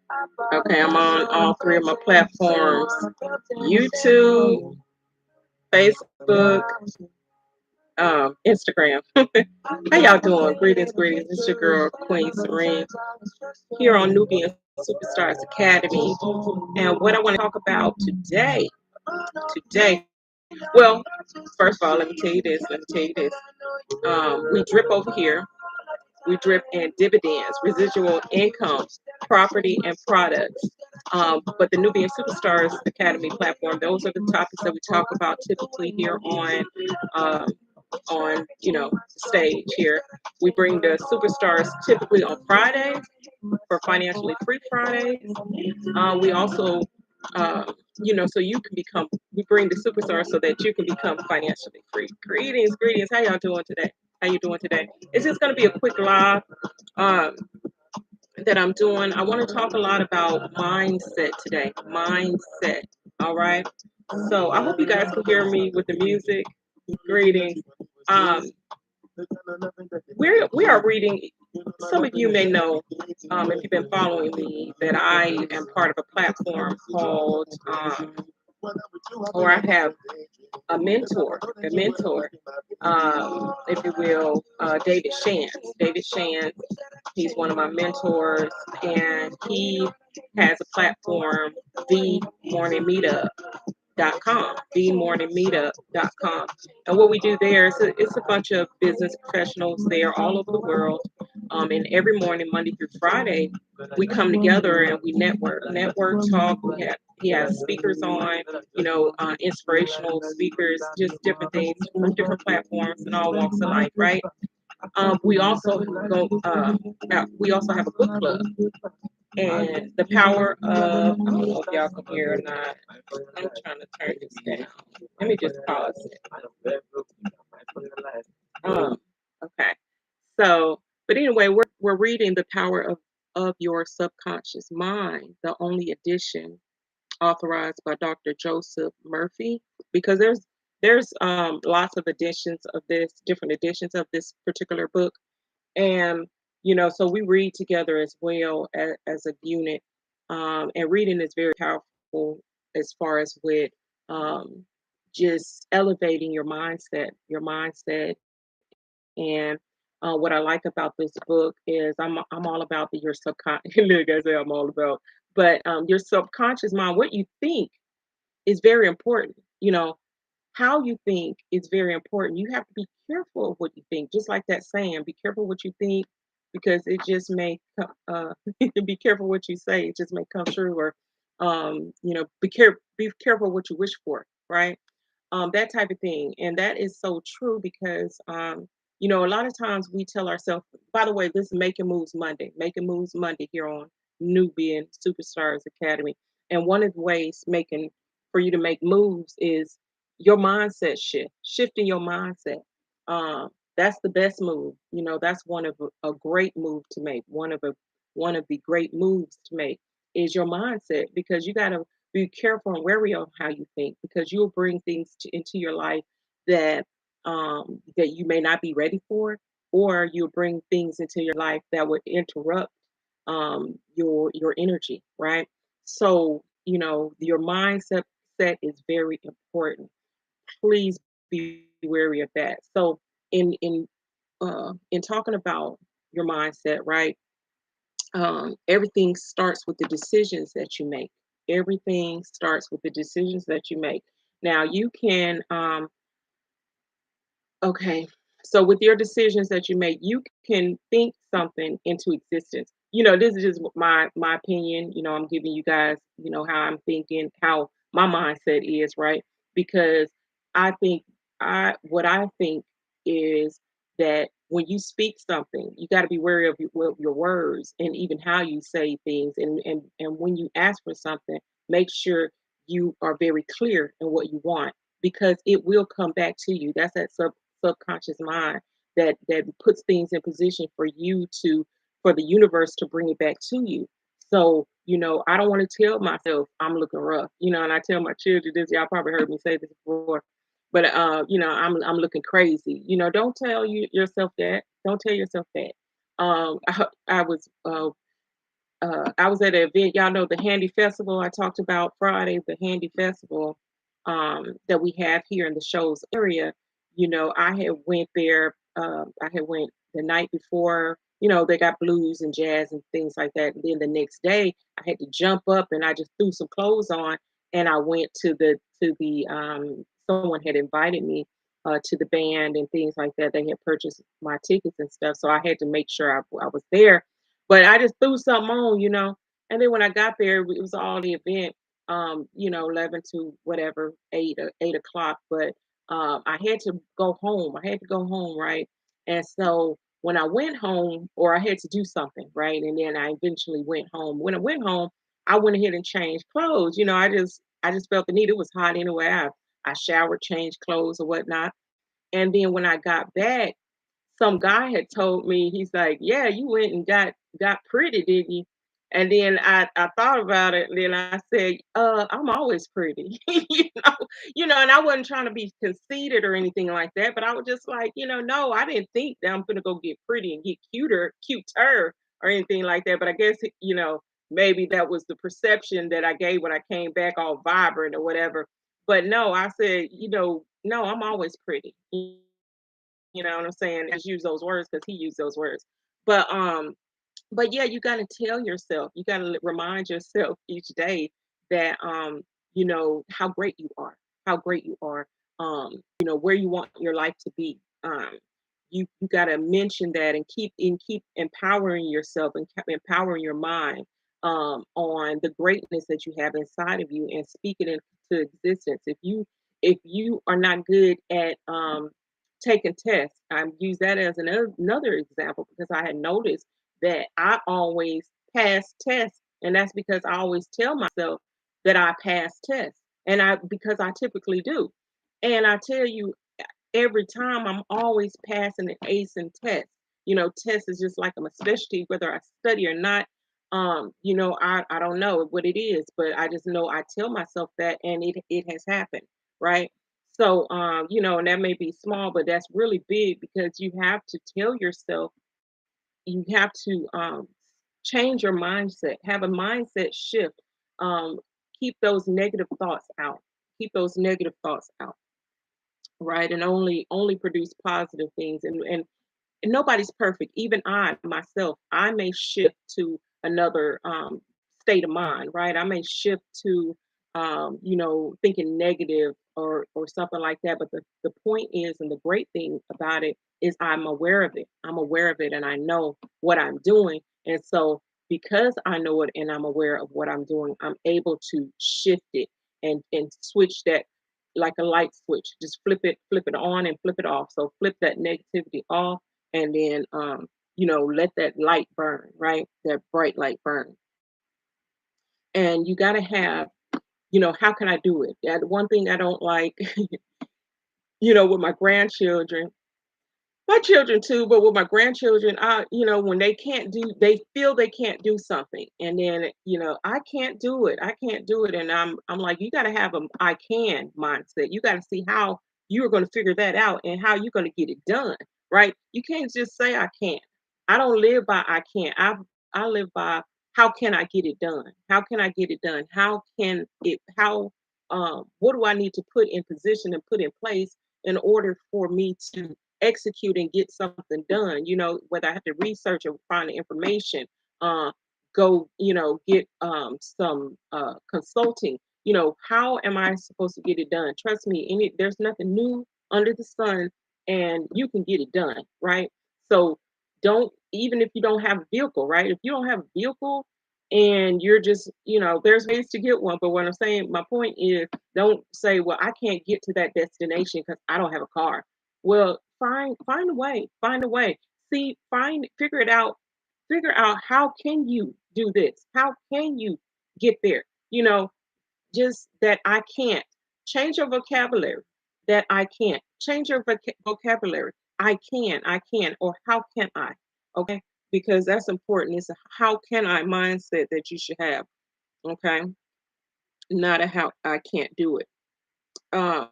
Okay, I'm on all three of my platforms: YouTube, Facebook, Instagram. How y'all doing? Greetings, greetings. It's your girl, Queen Serene, here on Nubian Superstars Academy. And what I want to talk about today, well, first of all, let me tell you this. We drip over here. We drip in dividends, residual income, property, and products. But the Nubian Superstars Academy platform, those are the topics that we talk about typically here um, on stage here. We bring the superstars typically on Fridays for financially free Fridays. We also so you can become, we bring the superstars so that you can become financially free. Greetings, greetings. How y'all doing today? How you doing today? It's just going to be a quick live um, that I'm doing. I want to talk a lot about mindset today. Mindset. All right. So I hope you guys can hear me with the music. Greetings. Um, we are reading. Some of you may know, if you've been following me, that I am part of a platform called, or I have a mentor, if you will, David Shands. David Shands, he's one of my mentors, and he has a platform, The Morning Meetup. Com, themorningmeetup.com. And what we do there is it's a bunch of business professionals there all over the world. And every morning, Monday through Friday, we come together and we network talk. He has speakers on, inspirational speakers, just different things from different platforms and all walks of life, right? We also we also have a book club, and the power of, I don't know if y'all can hear or not. I'm trying to turn this down. Let me just pause it. Um, okay. So, but anyway, we're reading The Power of Your Subconscious Mind, the only edition authorized by Dr. Joseph Murphy, because there's lots of editions of this, different editions of this particular book. And so we read together as well as a unit. And reading is very powerful as far as with um, just elevating your mindset. And what I like about this book is I'm all about your subconscious. Like I say, I'm all about, but your subconscious mind, what you think is very important. How you think is very important. You have to be careful of what you think, just like that saying, be careful what you think, because it just may be careful what you say, it just may come true. Or be careful what you wish for, right? That type of thing. And that is so true, because a lot of times we tell ourselves, by the way, this is Making Moves Monday here on Nubian Superstars Academy. And one of the ways making for you to make moves is your mindset shifting your mindset. Um, that's the best move. That's one of a great move to make. One of the great moves to make is your mindset, because you got to be careful and wary of how you think, because you'll bring things into your life that that you may not be ready for, or you'll bring things into your life that would interrupt your energy, right? So your mindset is very important. Please be wary of that. So in talking about your mindset, right? Everything starts with the decisions that you make. Everything starts with the decisions that you make. Now you can okay. So with your decisions that you make, you can think something into existence. This is just my opinion. I'm giving you guys, how I'm thinking, how my mindset is, right? Because I think I what I think is that when you speak something, you got to be wary of your words and even how you say things. And when you ask for something, make sure you are very clear in what you want, because it will come back to you. That's that subconscious mind that puts things in position for the universe to bring it back to you. So I don't want to tell myself I'm looking rough, and I tell my children this. Y'all probably heard me say this before, but I'm looking crazy. Don't tell yourself that. Don't tell yourself that. I was I was at an event, y'all know the Handy Festival I talked about Friday, the Handy Festival that we have here in the Shows area. I had went there. I had went the night before. They got blues and jazz and things like that. And then the next day, I had to jump up and I just threw some clothes on and I went to the someone had invited me to the band and things like that. They had purchased my tickets and stuff, so I had to make sure I was there, but I just threw something on. And then when I got there, it was all the event, 11 to whatever, 8 o'clock. But I had to go home. I had to go home, right? And so when I went home, or I had to do something, right? And then I eventually went home. When I went home, I went ahead and changed clothes. I just felt the need. It was hot anyway. I showered, changed clothes or whatnot. And then when I got back, some guy had told me, he's like, "Yeah, you went and got pretty, didn't you?" And then I thought about it, and then I said, I'm always pretty." And I wasn't trying to be conceited or anything like that, but I was just like, no, I didn't think that I'm gonna go get pretty and get cuter or anything like that. But I guess, maybe that was the perception that I gave when I came back all vibrant or whatever. But no, I said, no, I'm always pretty. You know what I'm saying? I just use those words because he used those words. But yeah, you got to tell yourself, you got to remind yourself each day that how great you are, how great you are, where you want your life to be. You got to mention that and keep empowering yourself and keep empowering your mind on the greatness that you have inside of you and speak it into existence. If you are not good at taking tests, I use that as another example because I had noticed that I always pass tests, and that's because I always tell myself that I pass tests, and I because I typically do. And I tell you, every time I'm always passing and acing tests. Test is just like I'm a specialty, whether I study or not. I don't know what it is, but I just know I tell myself that, and it has happened, right? So, and that may be small, but that's really big because you have to tell yourself, you have to change your mindset, have a mindset shift. Um, keep those negative thoughts out. Keep those negative thoughts out, right? And only produce positive things. And nobody's perfect. Even I myself, I may shift to another state of mind, right? I may shift to thinking negative or something like that. But the point is, and the great thing about it is I'm aware of it. I'm aware of it and I know what I'm doing. And so because I know it and I'm aware of what I'm doing, I'm able to shift it and switch that like a light switch. Just flip it on and flip it off. So flip that negativity off and then let that light burn, right? That bright light burn. And you got to have, how can I do it? One thing I don't like, with my grandchildren, my children too, but with my grandchildren, when they feel they can't do something, and then I can't do it, I can't do it, and I'm like, you got to have a I can mindset. You got to see how you are going to figure that out and how you're going to get it done, right? You can't just say I can't. I don't live by I can't. I live by how can I get it done? How can I get it done? What do I need to put in position and put in place in order for me to execute and get something done, whether I have to research or find the information, uh, go, get some consulting. How am I supposed to get it done? Trust me, there's nothing new under the sun, and you can get it done, right? So don't, even if you don't have a vehicle, right? If you don't have a vehicle and you're just, there's ways to get one. But what I'm saying, my point is, don't say, well, I can't get to that destination because I don't have a car. Well, find a way, find a way. See, figure out how can you do this? How can you get there? You know, just that I can't. Change your vocabulary. That I can't. Change your vocabulary. I can, or how can I? Okay? Because that's important. It's a how can I mindset that you should have. Okay? Not a how I can't do it. Um,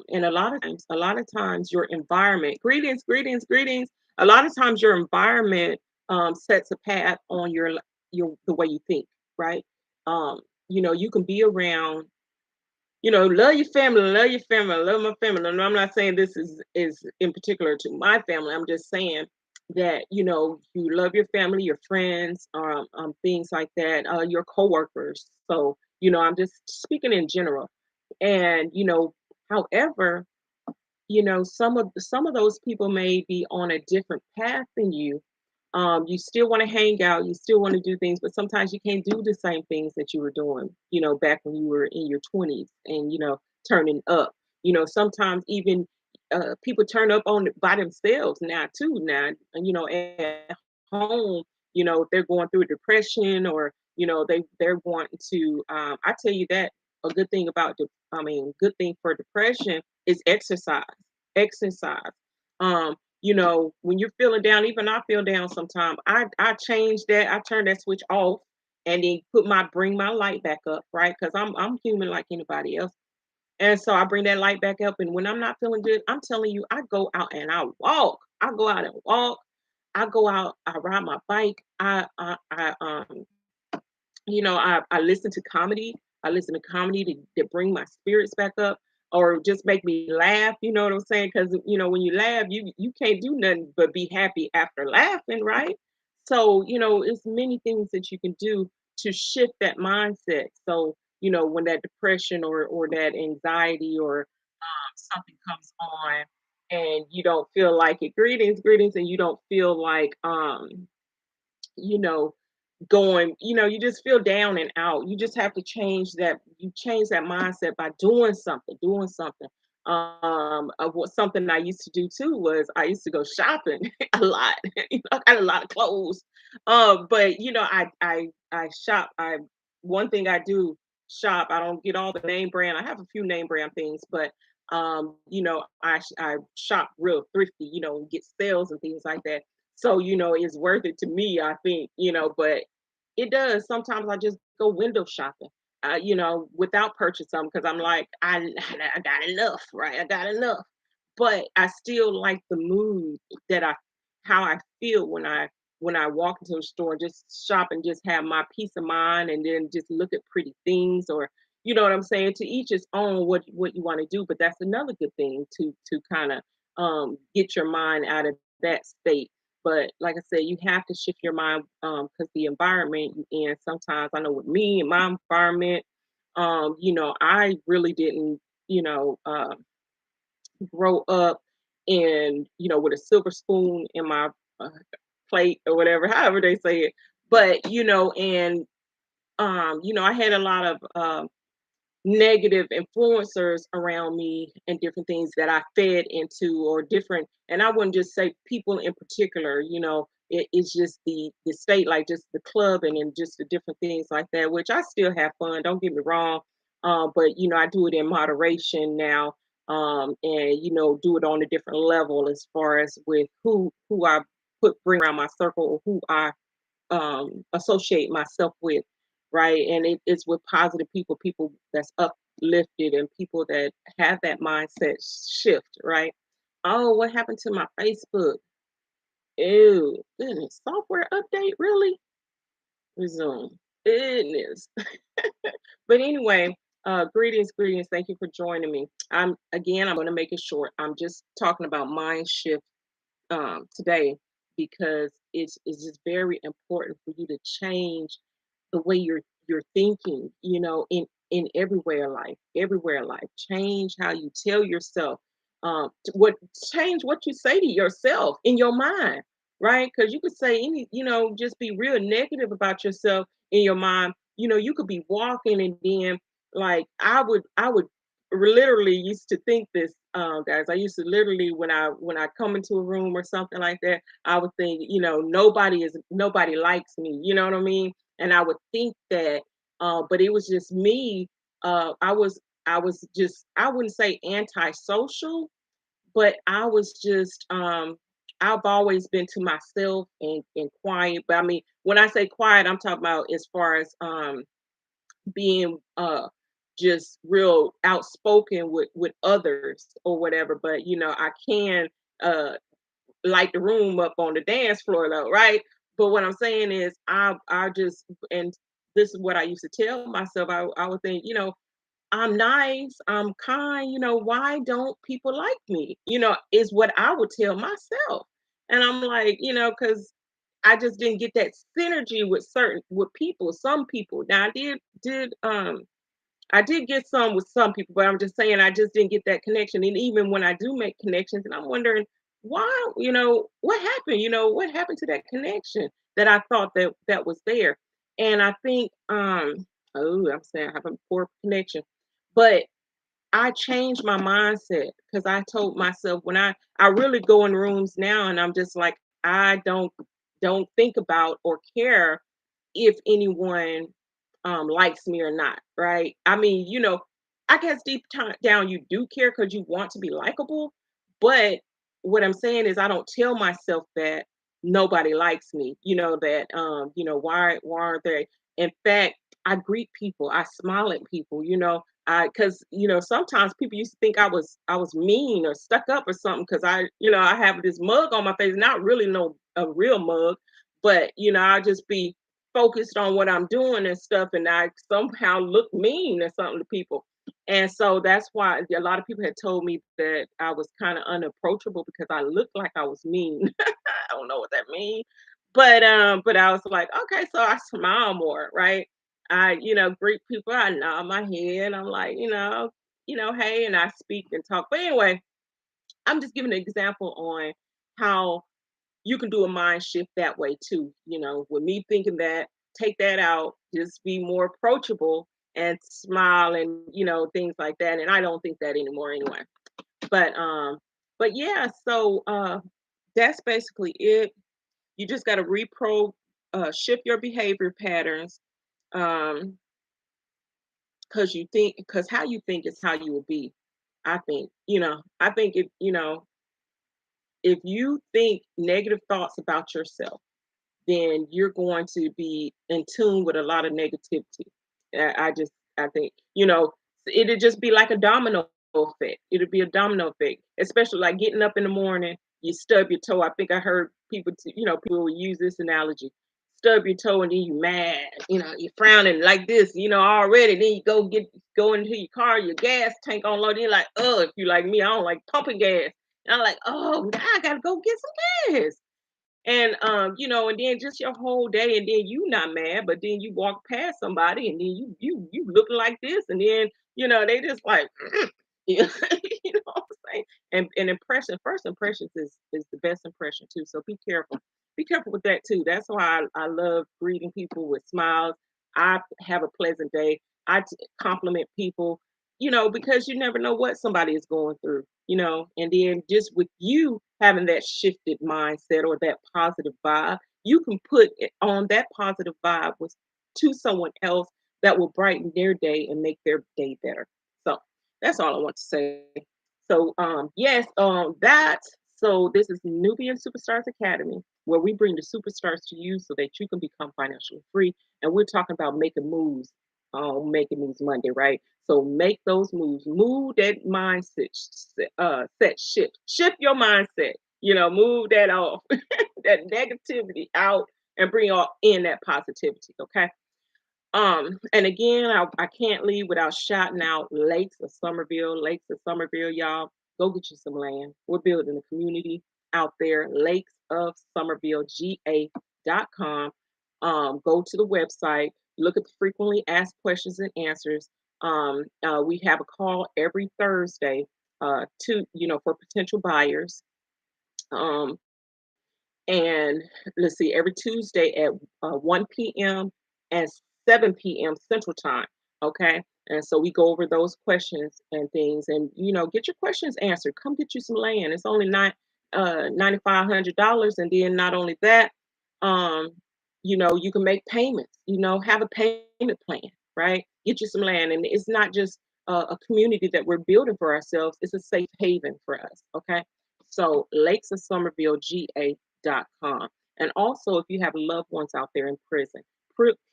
and a lot of times your environment, greetings, greetings, greetings. A lot of times your environment sets a path on the way you think, right? You can be around, love your family, love my family. And I'm not saying this is in particular to my family. I'm just saying that you love your family, your friends, things like that, your coworkers. So I'm just speaking in general. And however, some of those people may be on a different path than you. You still want to hang out, you still want to do things, but sometimes you can't do the same things that you were doing, back when you were in your 20s and turning up. Sometimes even people turn up on by themselves now too. Now, at home, if they're going through depression, or they're wanting to. I tell you that a good thing about good thing for depression is exercise. Exercise. When you're feeling down, even I feel down sometimes. I change that. I turn that switch off and then bring my light back up, right? Because I'm human like anybody else. And so I bring that light back up. And when I'm not feeling good, I'm telling you, I go out and I walk. I go out and walk. I go out, I ride my bike. I listen to comedy. I listen to comedy to bring my spirits back up, or just make me laugh. You know what I'm saying? Because when you laugh, you can't do nothing but be happy after laughing, right? So it's many things that you can do to shift that mindset. So when that depression or that anxiety or something comes on, and you don't feel like it, greetings, and you don't feel like you know going, you just feel down and out. You just have to change that mindset by doing something. Something I used to do too was I used to go shopping a lot. I got a lot of clothes. But I shop. I One thing I do, shop. I don't get all the name brand. I have a few name brand things, but I shop real thrifty, and get sales and things like that. So it's worth it to me, I think, but it does. Sometimes I just go window shopping, without purchase something, because I'm like, I got enough, right? I got enough. But I still like the mood that how I feel when I walk into a store and just shop and just have my peace of mind, and then just look at pretty things, or what I'm saying. To each his own, what you want to do, but that's another good thing to kind of get your mind out of that state. But like I said, you have to shift your mind, because the environment you in. Sometimes I know with me and my environment, I really didn't, you know, uh, grow up and with a silver spoon in my uh, plate or whatever, however they say it. But and I had a lot of negative influencers around me and different things that I fed into, or different. And I wouldn't just say people in particular, it's just the state, like just the club, and just the different things like that, which I still have fun, don't get me wrong. But I do it in moderation now. And do it on a different level, as far as with who I bring around my circle, or who I associate myself with, right? And it's with positive people, people that's uplifted, and people that have that mindset shift, right? Oh, what happened to my Facebook? Ew, goodness, software update, really? Resume. Goodness. But anyway, greetings. Thank you for joining me. I'm going to make it short. I'm just talking about mind shift today, because it's just very important for you to change the way you're thinking, in everywhere in life. Change how you tell yourself, what change what you say to yourself in your mind, right? Because you could say just be real negative about yourself in your mind. You could be walking, and then, like, I would literally used to think this, guys. I used to literally, when I come into a room or something like that, I would think, nobody likes me, you know what I mean? And I would think that, but it was just me. I was just, I wouldn't say antisocial, but I was just, I've always been to myself, and quiet. But I mean, when I say quiet, I'm talking about as far as being just real outspoken with others or whatever. But I can uh light the room up on the dance floor, though, right? but what I'm saying is I just and this is what I used to tell myself. I would think, I'm nice, I'm kind, why don't people like me? Is what I would tell myself. And I'm like, because I just didn't get that synergy with people, some people. Now I did get some with some people, but I'm just saying I just didn't get that connection. And even when I do make connections, and I'm wondering why, what happened? What happened to that connection that I thought that was there? And I think, oh, I'm saying I have a poor connection, but I changed my mindset because I told myself when I really go in rooms now and I'm just like I don't think about or care if anyone likes me or not, right? I mean, I guess down you do care because you want to be likable, but what I'm saying is I don't tell myself that nobody likes me. That why aren't they? In fact, I greet people, I smile at people, I because sometimes people used to think I was mean or stuck up or something because I have this mug on my face, not really no a real mug, but I'll just be focused on what I'm doing and stuff, and I somehow look mean or something to people. And so that's why a lot of people had told me that I was kind of unapproachable because I looked like I was mean. I don't know what that means. But I was like, okay, so I smile more, right? I, greet people, I nod my head, I'm like, hey, and I speak and talk. But anyway, I'm just giving an example on how you can do a mind shift that way too. With me thinking that, take that out, just be more approachable and smile and things like that. And I don't think that anymore anyway. But yeah, so that's basically it. You just got to shift your behavior patterns. Um, because how you think is how you will be. I think if you think negative thoughts about yourself, then you're going to be in tune with a lot of negativity. I think, it'd just be like a domino effect. It'll be a domino effect, especially like getting up in the morning, you stub your toe. I think I heard people will use this analogy. Stub your toe and then you mad, you're frowning like this, already. Then you go into your car, your gas tank on low. Then you're like, oh, if you like me, I don't like pumping gas. And I'm like, oh, I gotta go get some gas. And and then just your whole day, and then you not mad, but then you walk past somebody, and then you looking like this, and then they just like, you know what I'm saying? And first impressions is the best impression too. So be careful with that too. That's why I love greeting people with smiles. I have a pleasant day. Compliment people, because you never know what somebody is going through, and then just with you having that shifted mindset or that positive vibe, you can put it on that positive vibe with to someone else that will brighten their day and make their day better. So that's all I want to say. So yes, that so this is Nubian Superstars Academy, where we bring the superstars to you so that you can become financially free. And we're talking about making moves Monday, right? So make those moves, move that mindset, set shift your mindset. Move that off, that negativity out, and bring in that positivity. Okay. And again, I can't leave without shouting out Lakes of Somerville, y'all. Go get you some land. We're building a community out there, Lakes of Somerville, GA.com. Go to the website, look at the frequently asked questions and answers. We have a call every Thursday for potential buyers. Um, and let's see, every Tuesday at 1 p.m. and 7 p.m. Central Time. Okay. And so we go over those questions and things, and get your questions answered. Come get you some land. It's only $9,500, and then not only that, um, you can make payments. Have a payment plan, right? Get you some land, and it's not just a community that we're building for ourselves. It's a safe haven for us. Okay. So Lakes of Somerville, GA.com. And also, if you have loved ones out there in prison,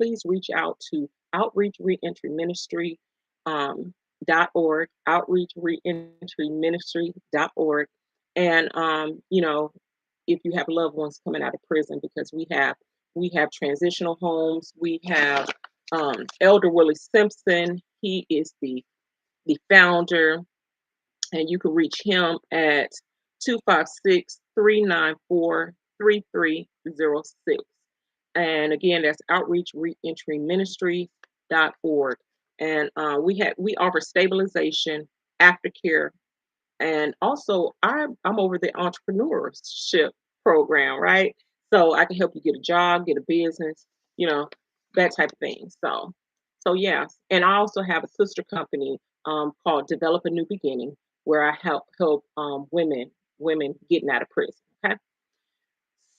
please reach out to Outreach Reentry Ministry .org, Outreach Reentry Ministry.org. And if you have loved ones coming out of prison, because we have We have transitional homes. We have Elder Willie Simpson. He is the founder, and you can reach him at 256-394-3306. And again, that's outreach reentry ministry.org. And we offer stabilization, aftercare, and also I'm over the entrepreneurship program, right? So I can help you get a job, get a business, you know, that type of thing. So yes, and I also have a sister company called Develop a New Beginning, where I help women getting out of prison. Okay.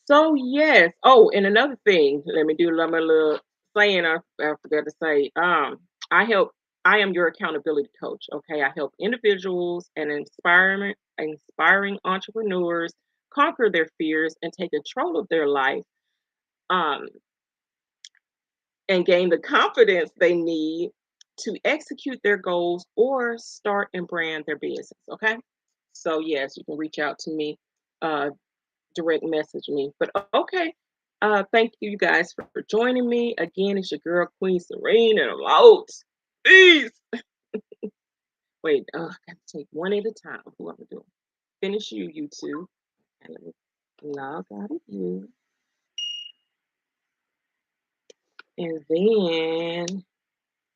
So yes. Oh, and another thing, let me do my little saying. I forgot to say. I help. I am your accountability coach. Okay, I help individuals and inspiring entrepreneurs conquer their fears and take control of their life. Um, and gain the confidence they need to execute their goals or start and brand their business. Okay, so yes, you can reach out to me. Uh, Direct message me. But okay. Thank you guys for joining me. Again, it's your girl Queen Serene and I'm out. Peace. Wait, I gotta take one at a time. Who I'm gonna do? Finish you, you two. And let me log out of you. And then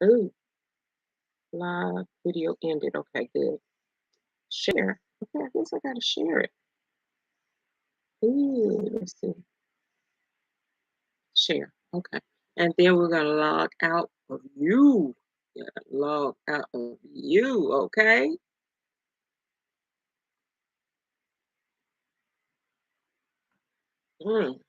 oh, live video ended. Okay, good. Share. Okay, I guess I gotta share it. Ooh, let's see. Share. Okay. And then we're gonna log out of you. Yeah, log out of you, okay? Mm.